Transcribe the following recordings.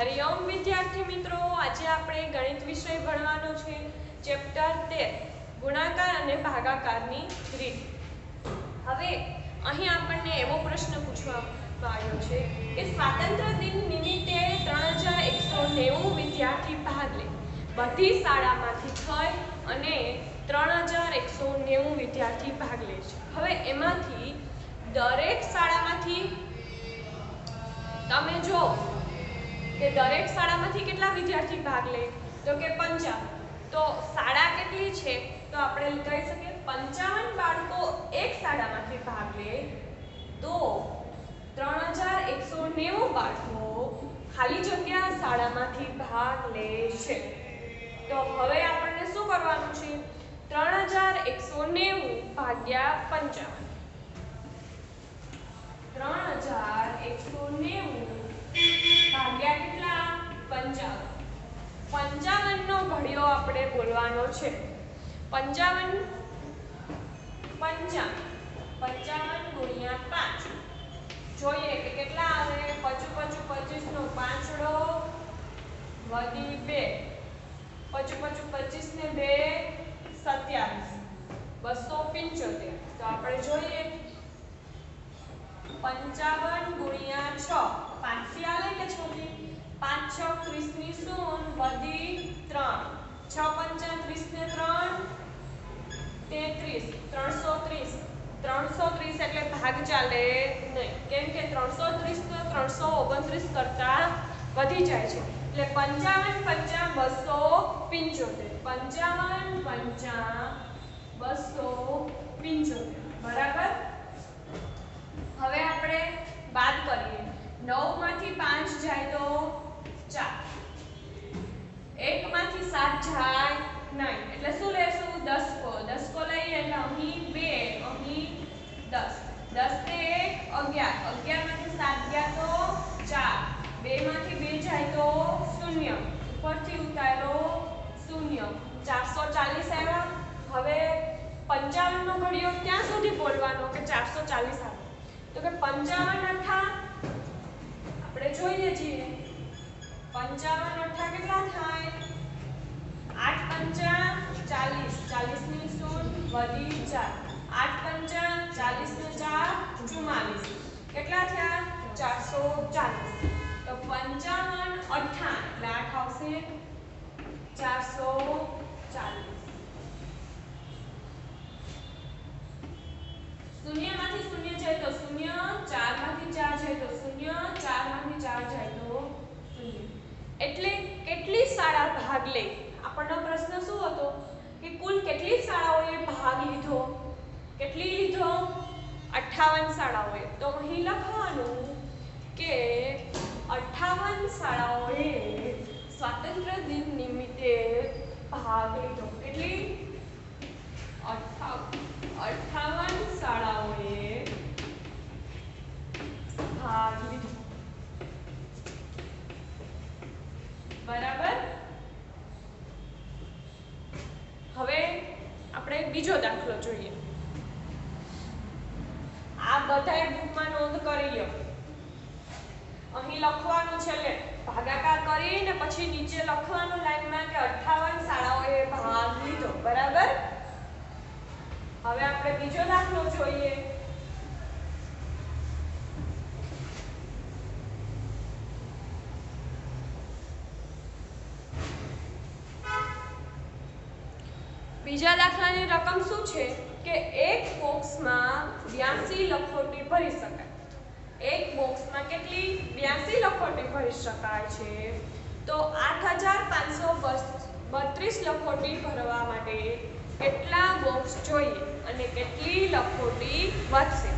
हरिओम विद्यार्थी मित्रों, आज આપણે ગણિત વિષય ભણવાનો છે ચેપ્ટર 13 ગુણાકાર અને ભાગાકારની રીત। હવે અહીં આપણને એવો પ્રશ્ન પૂછવામાં આવ્યો છે કે સ્વાતંત્ર્ય દિન નિમિત્તે 3190 વિદ્યાર્થી ભાગ લે। બધી શાળામાંથી થઈ અને 3190 વિદ્યાર્થી ભાગ લે છે। હવે એમાંથી દરેક શાળામાંથી તમે જો કે દરેક શાળામાંથી કેટલા વિદ્યાર્થી ભાગ લે તો કે 55। તો શાળા કેટલી છે તો આપણે કહી શકીએ 55 બાળકો એક શાળામાંથી ભાગ લે તો 3190 બાળકો ખાલી જગ્યા શાળામાંથી ભાગ લે છે। તો હવે આપણને શું કરવાનું છે 3190 ભાગ્યા 55। 3190 ભાગ્યા કેટલા 55। 55 નો ઘડિયો આપણે બોલવાનો છે। 55 ગુણ્યા 5 જોઈએ કે કેટલા આવે। 55 25 નો પાંચડો વધી 2 55 25 ને 2 27 275। તો આપણે જોઈએ 55 ગુણ્યા 6 5 થી આવે કે 6 થી 5 6 30 ની શૂન વધી 3 6 5 30 ને 3 33 330 330 એટલે ભાગ ચાલે નહીં કેમ કે 330 તો 329 કરતા વધી જાય છે એટલે 55 50 275 55 50 275 બરાબર। હવે આપણે બાદ કરીએ 9 માંથી 5 જાય તો 4 1 માંથી 7 જાય 9 એટલે શું લેશું 10 કો લઈએ એટલે અહીં 2 અહીં 10 10 ને 1 11 માંથી 7 ગયા તો 4 2 માંથી 2 જાય તો 0 ઉપરથી ઉતારો 0 440 આવ્યા। હવે 55 નો ઘડિયો ક્યાં સુધી બોલવાનો કે 440 આવે તો કે 55 અઠા આપણે જોઈએ છીએ 55 અઠા કેટલા થાય 8 પંચા 40 40 ની શૂન વધી 4 8 પંચા 40 ને 4 44 કેટલા થયા 440। તો 55 અઠા એટલે 8 આવશે 440। शून्य માંથી शून्य જાય તો 0 4 માંથી 4 જાય તો 0 4 માંથી 4 જાય તો 0 એટલે કેટલી શાળા ભાગ લે। આપણનો પ્રશ્ન શું હતો કે કુલ કેટલી શાળાઓએ ભાગ લીધો કેટલી લીધો 58 શાળાઓએ। તો અહીં લખવાનું કે 58 શાળાઓએ સ્વાતંત્ર્ય દિન નિમિત્તે ભાગ લીધો। કેટલી 58 શાળાઓએ ભાગ લીધો બરાબર। હવે આપણે બીજો દાખલો જોઈએ। આ બધાય બુકમાં નોંધ કરી લો। અહીં લખવાનું છે એટલે ભાગાકાર કરીને પછી નીચે લખવાનું લાઈનમાં કે 58 શાળાઓએ ભાગ લીધો બરાબર। હવે આપણે બીજો દાખલો જોઈએ। બીજા દાખલાની રકમ શું છે કે એક બોક્સમાં 82 લખોટી ભરી શકાય। એક બોક્સમાં કેટલી 82 લખોટી ભરી શકાય છે તો 8532 લખોટી ભરવા માટે કેટલા બોક્સ જોઈએ અને કેટલી લખોટી વધશે।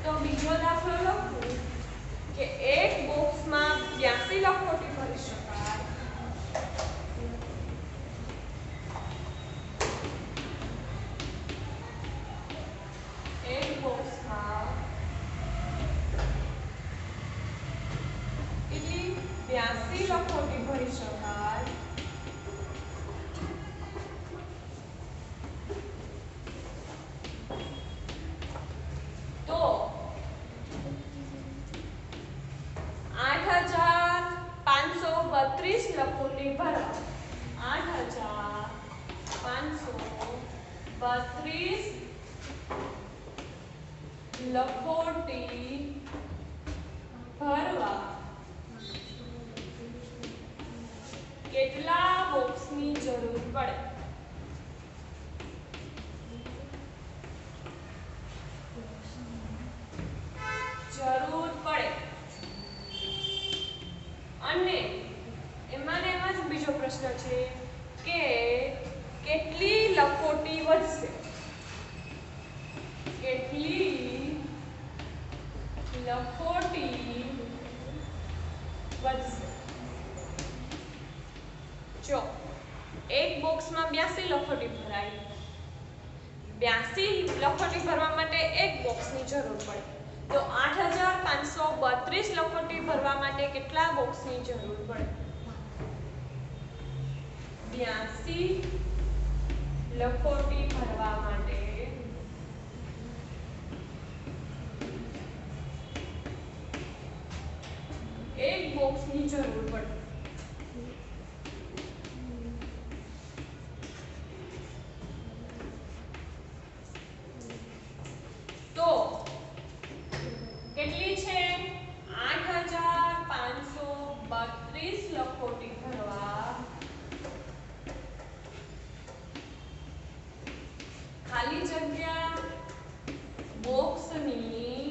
તો બીજો દાખલો લખું કે એક બોક્સમાં 82 લખોટી ભરી શકાય एक बॉक्स में કેટલી 82 લખોટી ભરી શકાય તો 8500 લખોટી ભરવા કેટલા બોક્સની જરૂર પડે? જરૂર પડે. અને એમાં ને એમાં જ બીજો પ્રશ્ન છે કે કેટલી લખોટી વધશે? કેટલી લખોટી વધશે? જો એક બોક્સમાં 82 લખોટી ભરાય. 82 લખોટી ભરવા માટે એક બોક્સની જરૂર પડે. તો 8532 લખોટી ભરવા માટે કેટલા બોક્સની જરૂર પડે? 82 લખોટી ભરવા માટે એક બોક્સની જરૂર પડે. તો કેટલી છે? 8532 લખોટી ભરવા ખાલી જગ્યા બોક્સની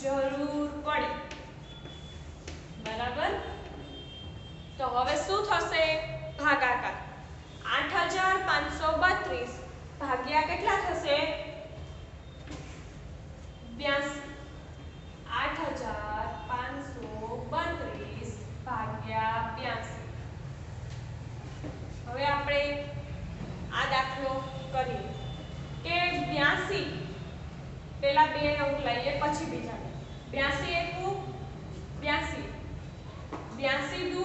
જરૂર પડે. બરાબર? તો હવે શું થશે? ભાગાકાર. 8532 ભાગ્યા કેટલા થશે? 82. 8532 ભાગ્યા 82. હવે આપણે આ દાખલો કરીએ કે 82 પહેલા બે અંક લઈએ પછી બીજા. 82 એકુ 82, 82 દુ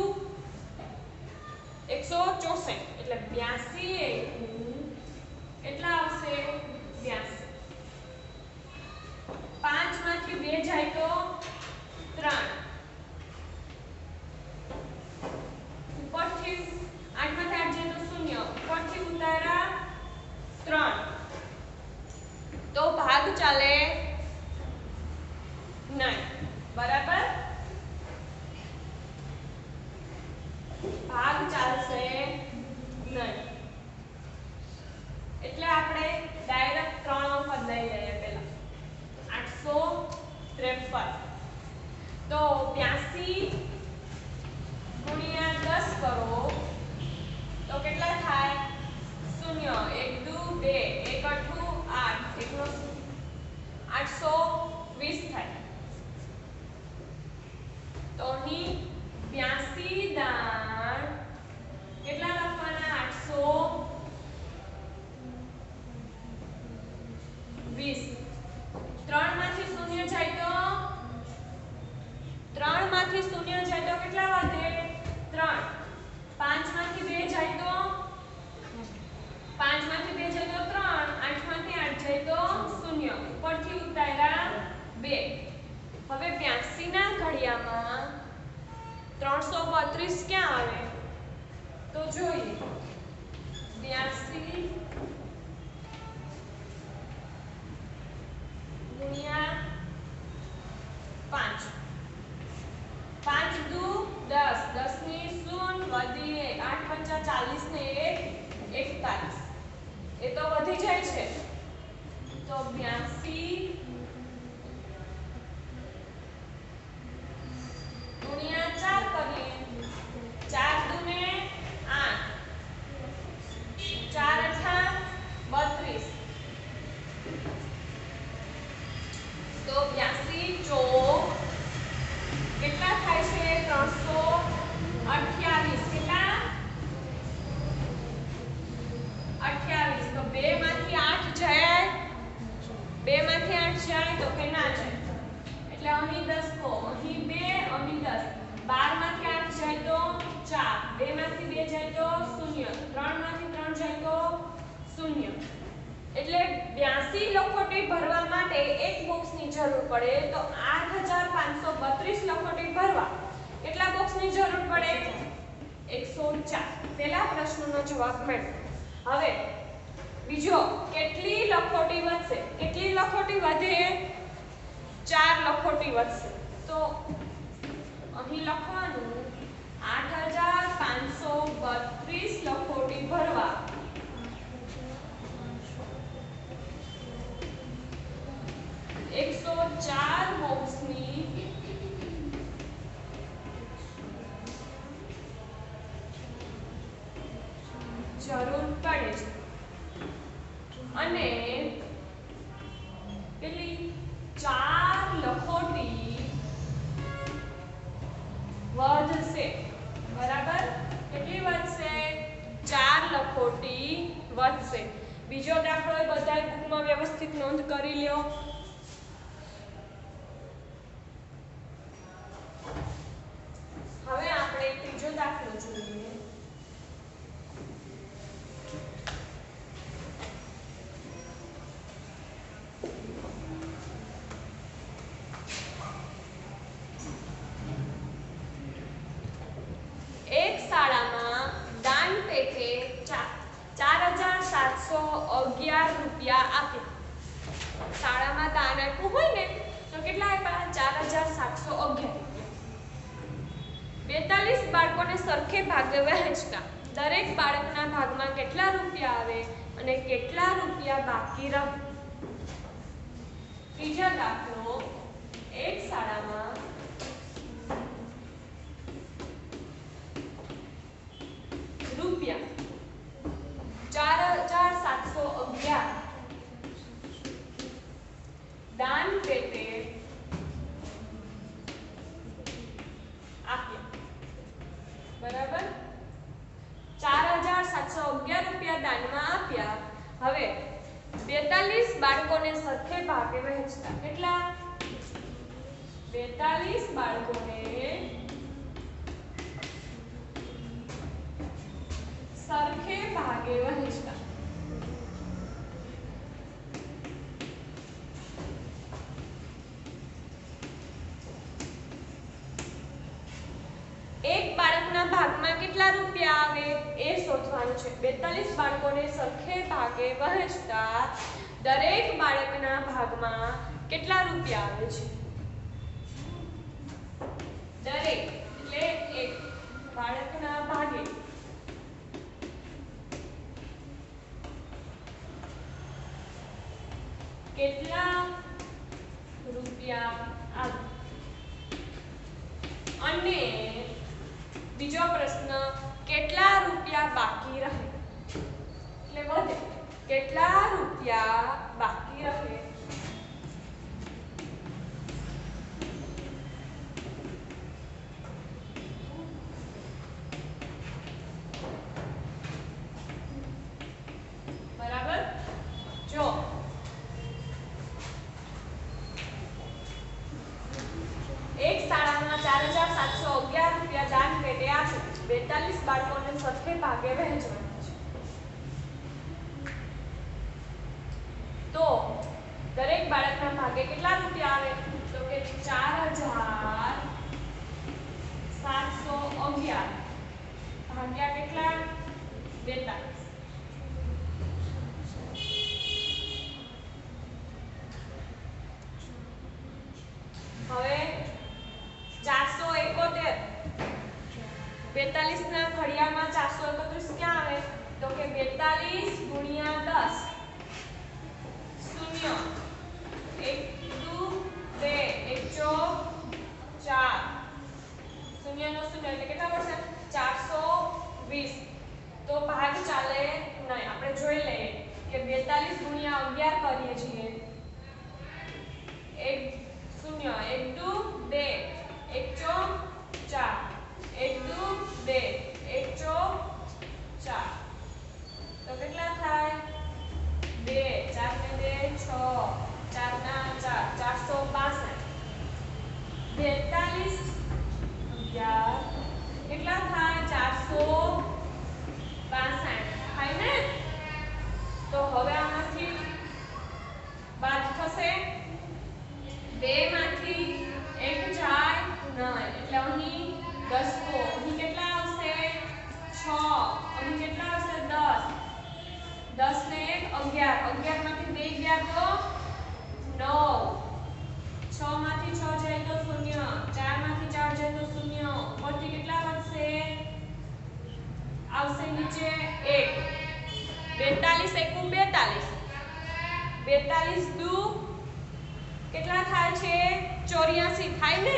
164 એટલે 82 એકુ કેટલા આવશે? 82. 5 માંથી 2 જાય તો 3. ઉપરથી 8 માંથી 8 જાય તો 0. ઉપરથી ઉતારા 3. તો ભાગ ચાલે નહીં. બરાબર? ભાગ ચાલશે નહીં. એટલે આપણે ડાયરેક્ટ 3 અંક જ લઈ લઈએ પહેલા. 853. તો 82 ગુણ્યા 10 કરો તો કેટલા થાય? 0. 1 દુ 2, 1 અઠું 8, 1 નો 820 થાય. તો અહીં 82 દાણ કેટલા લખવાના? 820. 3 માંથી 0 જાય તો 3 માંથી 0 જાય તો કેટલા વધે? 3. 5 માંથી 2 જાય તો 5 માંથી 2 જાય તો 3. 8 માંથી 8 જાય તો 0. ઉપરથી ઉતાર્યા 2. હવે 82 ના ઘડિયામાં 332 ક્યાં આવે? તો જોઈએ. 82 ગુણ્યા 5. 5 દુ 10, 10 ની 0 વધી 8 પંચા 40 ને 1 41. એ તો વધી જાય છે. તો 82 ગુણ્યા 4 કરીએ. 4 દુ ને 8, 4 અઠા 32. તો 82 ચોક કેટલા થાય છે? 328. કેટલા? 28. તો 2 માંથી 8 જાય. 2 માંથી 8 જાય તો કે ના જાય. એટલે અહીં 10 કો, અહીં 2, અહીં 10. 12 માંથી 8 જાય તો 4. 2 માંથી 2 જાય તો 0. 3 માંથી 3 જાય તો 0. એટલે 82 લખોટી ભરવા માટે એક બોક્સની જરૂર પડે. તો 8532 લખોટી ભરવા કેટલા બોક્સની જરૂર પડે? 104. પહેલા પ્રશ્નનો જવાબ મળ્યો. હવે બીજો કેટલી લખોટી વધશે? કેટલી વધશે તો અહીં લખવાનું 8532 લખોટી ભરવા 104 બોક્સની જરૂર પડે છે અને પેલી 4 લખોટી વધશે બરાબર કેટલી વધશે 4 લખોટી વધશે બીજો દાખલો બધાય બુકમાં વ્યવસ્થિત નોંધ કરી લ્યો હવે આપણે ત્રીજો દાખલો જોઈએ એક શાળામાં દાન પેટે 4711 રૂપિયા આપ્યા શાળામાં દાન આપ્યું હોય ને તો કેટલા આપ્યા 4711 42 બાળકોને સરખે ભાગે વહેંચતા દરેક બાળકના ભાગમાં કેટલા રૂપિયા આવે અને કેટલા રૂપિયા બાકી રહે ત્રીજો દાખલો એક શાળામાં રૂપિયા 4711 દાન પેટે આપ્યા બરાબર 4711 રૂપિયા દાનમાં આપ્યા હવે 42 બાળકોને સરખે ભાગે વહેંચતા કેટલા 42 બાળકોને સરખે ભાગે વહેંચતા એક બાળકના ભાગમાં કેટલા રૂપિયા આવે એ શોધવાનું છે 42 બાળકોને સરખે ભાગે વહેંચતા દરેક બાળકના ભાગમાં કેટલા રૂપિયા આવે છે દરેક એટલે એક બાળકના ભાગે કેટલા રૂપિયા આવે અને બીજો પ્રશ્ન કેટલા રૂપિયા બાકી રહે એટલે વધે કેટલા રૂપિયા બાકી રહે બરાબર જો એક શાળામાં 4711 રૂપિયા દાન પેટે આપે 42 બાળકોને સરખે ભાગે વહેંચવાના છે તો દરેક બાળકના ભાગે કેટલા રૂપિયા આવે તો કે 4711 ભાગ્યા કેટલા 42 હવે 471 42 ના ઘડિયામાં 431 ક્યાં આવે તો કે 42 ગુણ્યા 10 0 1 2 1 4 0 નો 0 એટલે કેટલા પડશે 420 તો ભાગ ચાલે નહીં આપણે જોઈ લઈએ કે 42 ગુણ્યા 11 કરીએ છીએ 1 0 1 2 2 1 4 1 2 2 1 4 તો કેટલા થાય 2 4 ને 2 6 4 ના 4 465 42 11 કેટલા થાય 465 થાય ને તો હવે આમાંથી બાદ થશે 2 માંથી 1 જાય નહીં એટલે અહીં 10 કો અહીં કેટલા આવશે 6 અહીં કેટલા આવશે 10 10 ને 1 11 11 માંથી 2 ગયા તો 9 6 માંથી 6 જાય તો 84 થાય ને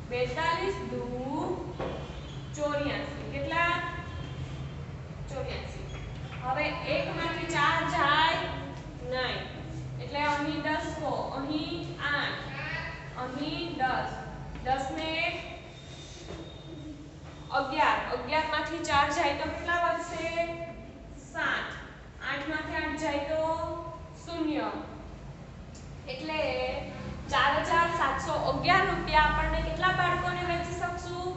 42 દુ 84 કેટલા 84 હવે 1 માંથી 4 જાય નહીં એટલે અહીં 10 કો અહીં 8 અહીં 10 10 ને 11 11 માંથી 4 જાય તો કેટલા વધશે 7 8 માંથી 8 જાય તો 0 એટલે 4711 રૂપિયા આપણને કેટલા બાળકોને વેચી શકશું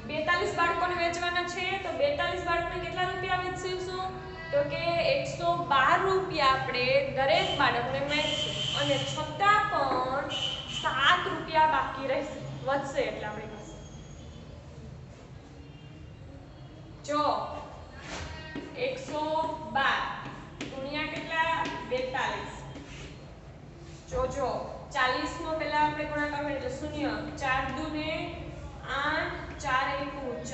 42 બાળકોને વેચવાના છે તો 42 બાળકોને કેટલા રૂપિયા વેચીશું તો કે 112 રૂપિયા આપણે દરેક બાળકને વેચીશું અને છતાં પણ 7 રૂપિયા બાકી રહેશે વધશે એટલે આપણી પાસે જો 112 ગુણ્યા કેટલા 42 જો 40 નો પહેલા આપણે ગુણાકાર કરીએ એટલે 0 4 દુ ને 8 4 એકુ 4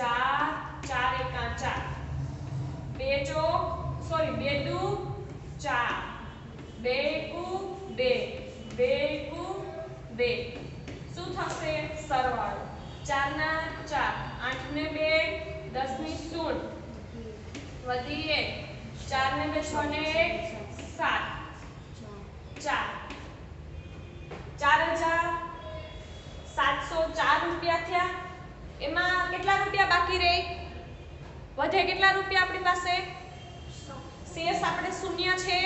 4 એકા 4 2 ચોક સોરી 2 દુ 4 2 એકુ 2 2 એકુ 2 શું થશે સરવાળો 4 ના 4 8 ને 2 10 ની 0 વધી 1 4 ને 2 6 ને 1 7 4 4704 રૂપિયા થયા એમાં કેટલા રૂપિયા બાકી રહે વધે કેટલા રૂપિયા આપણી પાસે શેષ આપણે શૂન્ય છે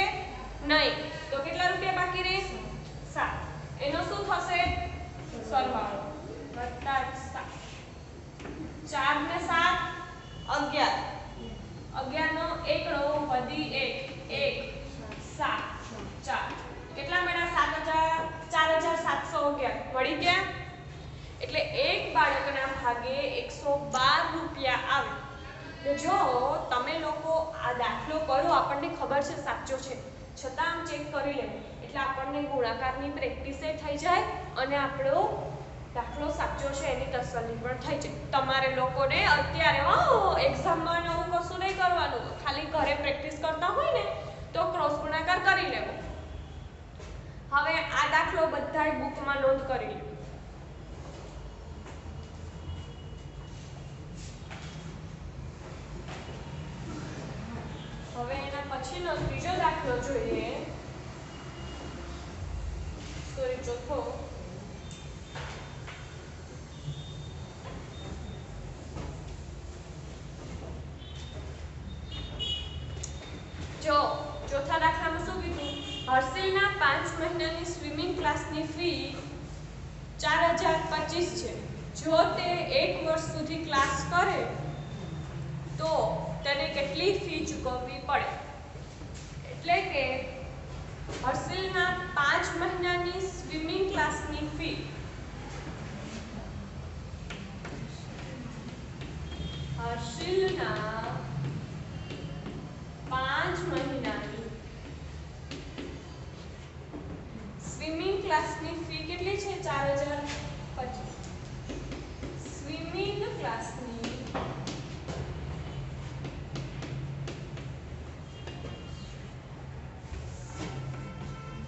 નહીં તો કેટલા રૂપિયા બાકી રહે 7 એનો શું થશે સરવાળો વત્તા 7 4 ને 7 11 11 નો એકડો વધી 1 7 4 કેટલા મળ્યા 4711 મળી ગયા એટલે એક બાળકના ભાગે 112 રૂપિયા આવે તો જો તમે લોકો આ દાખલો કરો આપણને ખબર છે સાચો છે છતાં આમ ચેક કરી લેવું એટલે આપણને ગુણાકારની પ્રેક્ટિસ થઈ જાય અને આપણો દાખલો સાચો છે એની તસલ્લી પણ થઈ જાય તમારે લોકોને અત્યારે એક્ઝામમાં એવું કશું નહીં કરવાનું ખાલી ઘરે પ્રેક્ટિસ કરતા હોય ને તો ક્રોસ ગુણાકાર કરી લેવો હવે આ દાખલો બધાય બુકમાં નોંધ કરી લો હવે એના પછીનો ત્રીજો દાખલો જોઈએ સોરી ચોથો જો ચોથા દાખલામાં શું કીધું હર્ષિલના 5 મહિનાની સ્વિમિંગ ક્લાસની ફી 4025 છે જો તે 1 વર્ષ સુધી ક્લાસ કરે તો તેને કેટલી ફી ચૂકવવી પડે એટલે કે હર્ષિલના 5 મહિનાની સ્વિમિંગ ક્લાસની ફી હર્ષિલના 5 મહિનાની સ્વિમિંગ ક્લાસની ફી કેટલી છે 4025 સ્વિમિંગ ક્લાસની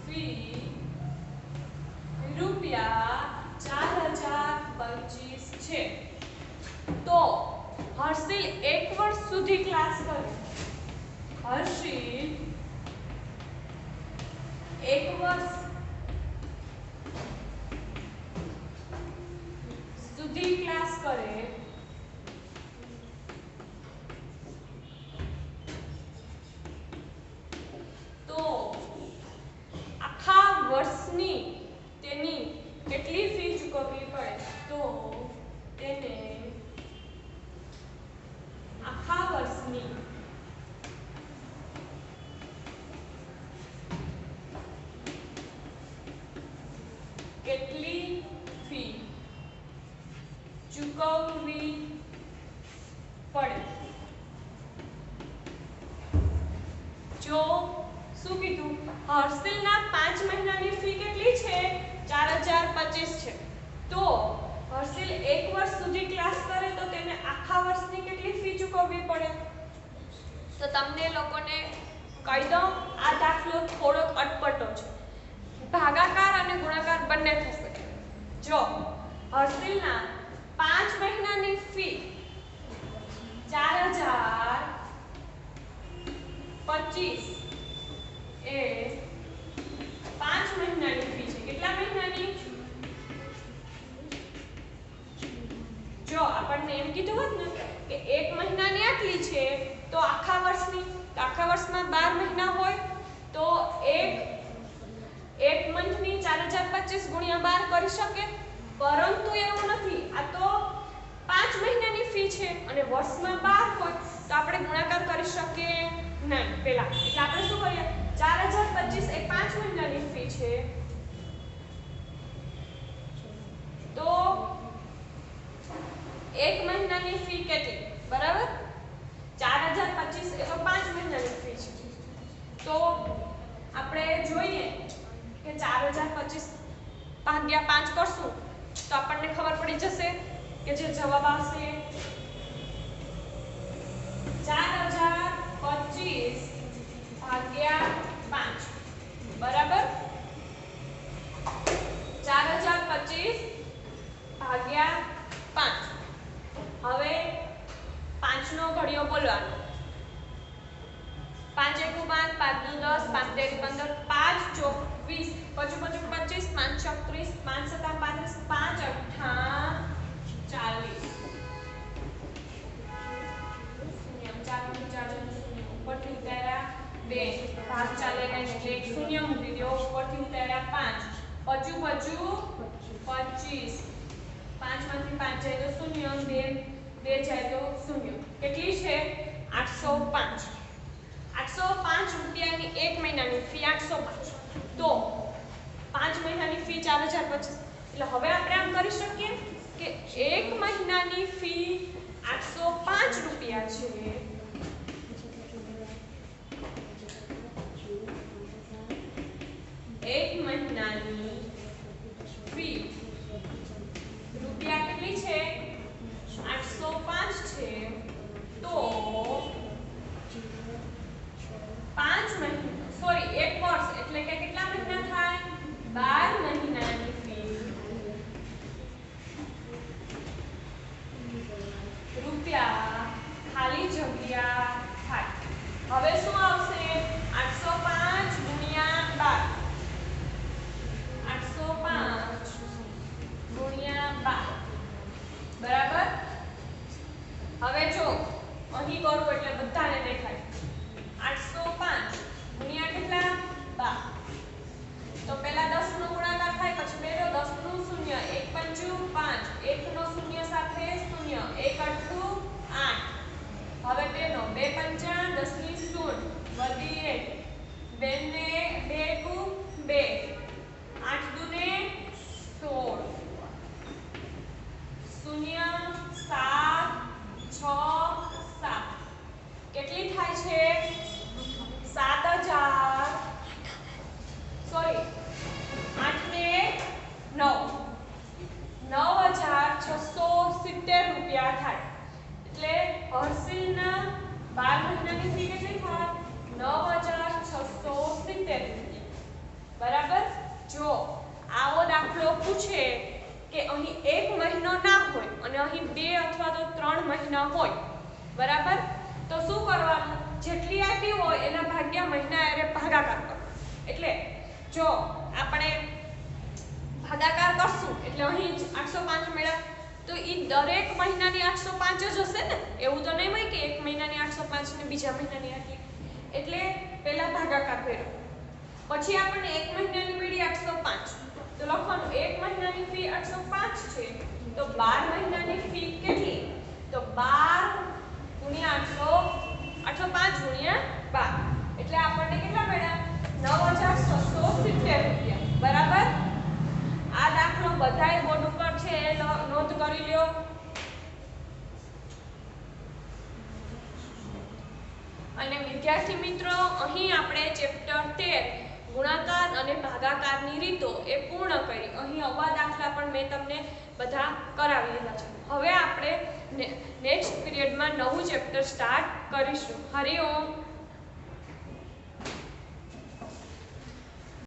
ફી રૂપિયા 4025 છે તો હર્ષિલ 1 વર્ષ સુધી ક્લાસ કરે હર્ષિલ 1 વર્ષ સુધી ક્લાસ કરે તો આખા વર્ષની તેની કેટલી ફી ચૂકવવી પડે તો તેને આખા વર્ષની કેટલી ફી ચૂકવવી પડે જો શું કીધું હર્ષિલના 5 મહિનાની ફી કેટલી છે 4025 છે તો હર્ષિલ 1 વર્ષ સુધી ક્લાસ કરે તો તેને આખા વર્ષની કેટલી ફી ચૂકવવી પડે તો તમને લોકોને કહી દઉં આ દાખલો થોડોક અટપટો છે બંને થશે. જો હર્ષિલના 5 મહિનાની ફી 4025 એ 5 મહિનાની ફી છે. કેટલા મહિનાની? જો આપણને એમ કીધું હોત ને કે 1 મહિનાની આટલી છે તો આખા વર્ષની, આખા વર્ષમાં 12 મહિના હોય તો એક મંથની 4025 ગુણ્યા 12 કરી શકે, પરંતુ એવું નથી. આ તો 5 મહિનાની ફી છે અને વર્ષમાં 12 હોય તો આપણે ગુણાકાર કરી શકીએ નહીં પહેલા. એટલે આપણે શું કરીએ, 4025 એ 5 મહિનાની ફી છે તો 1 મહિનાની ફી કેટલી? બરાબર, 4025 એ તો 5 મહિનાની ફી છે. તો આપણે જોઈએ કે 4025 ભાગ્યા 5 કરશું તો આપણને ખબર પડી જશે કે જે જવાબ આવશે 4025 ભાગ્યા 5. બરાબર, 4025 ભાગ્યા 5. હવે 5 નો ઘડિયો બોલવાનો. 5 × 5 5 × 10 5 × 15 5 × 20 5 × 25 5 × 30 5 × 7 35 5 × 8 40. ઉપરથી ઉતાર્યા 2 ભાગ ચાલે નહીં એટલે એક શૂન્ય મૂકી દો. ઉપરથી ઉતાર્યા 5 25 25 5 માંથી 5 જાય તો શૂન્ય, 2 જાય તો શૂન્ય. કેટલી છે? 805. 805 રૂપિયાની 1 મહિનાની ફી 805. તો 5 મહિનાની ફી 4025. એટલે હવે આપણે આમ કરી શકીએ કે 1 મહિનાની ફી 805 રૂપિયા છે. 1 મહિનાની ફી રૂપિયા કેટલી છે? 805 છે. તો 5 મહિના, સોરી 1 વર્ષ એટલે કે કેટલા મહિના થાય? 12 મહિનાની ફી રૂપિયા ખાલી જગ્યા થાય. હવે શું આવશે? 805 ગુણ્યા 12. બરાબર. હવે જો અહીં કરું એટલે બધાને દેખાય. 805 ગુણ્યા કેટલા? 12. તો પહેલા 10 નો ગુણાકાર થાય, પછી બેનો 10 નું શૂન્ય, 1 પંચું 5, 1 નો શૂન્ય સાથે શૂન્ય, 1 અઠ્ઠું 8. હવે બેનો 2 પંચા 10 ની શૂન્ય વધી 1, બેને 2 × 2 8 દુને 16, 0 7 6 7. કેટલી થાય છે? 7000, સોરી 8 ને 9 9670 રૂપિયા થાય. એટલે હર્ષિલના 12 મહિનાની ફી કેટલી થાય? 9670 રૂપિયા. બરાબર. જો આવો દાખલો પૂછે કે અહીં 1 મહિનો ના હોય અને અહીં 2 અથવા તો 3 મહિના હોય, બરાબર, તો શું કરવાનું? જેટલી આપી હોય એના ભાગ્યા મહિના એરે ભાગાકાર કરો. એટલે જો આપણે ભાગાકાર કરશું એટલે અહીં 805 મળ્યા તો ઈ દરેક મહિનાની 805 જ હશે ને. એવું તો નહીં હોય કે એક મહિનાની 805 ને બીજા મહિનાની આટલી. એટલે પહેલા ભાગાકાર કર્યો, પછી આપણને એક મહિનાની મળી 805 તો લખવાનું 1 મહિનાની ફી 805 છે તો 12 મહિનાની ફી કેટલી? તો 12 ગુણ્યા 805 ગુણ્યા 12 એટલે આપણને કેટલા મળ્યા? 9670 રૂપિયા. બરાબર. આ દાખલો બધાય બોર્ડ ઉપર છે એ નોંધ કરી લ્યો. અને વિદ્યાર્થી મિત્રો, અહીં આપણે ચેપ્ટર 13 ગુણાકાર અને ભાગાકારની રીતો એ પૂર્ણ કરી. અહીં આવા દાખલા પણ મેં તમને બધા કરાવી લીધા છે. હવે આપણે નેક્સ્ટ પીરિયડમાં નવું ચેપ્ટર સ્ટાર્ટ કરીશું. હરિ ઓમ.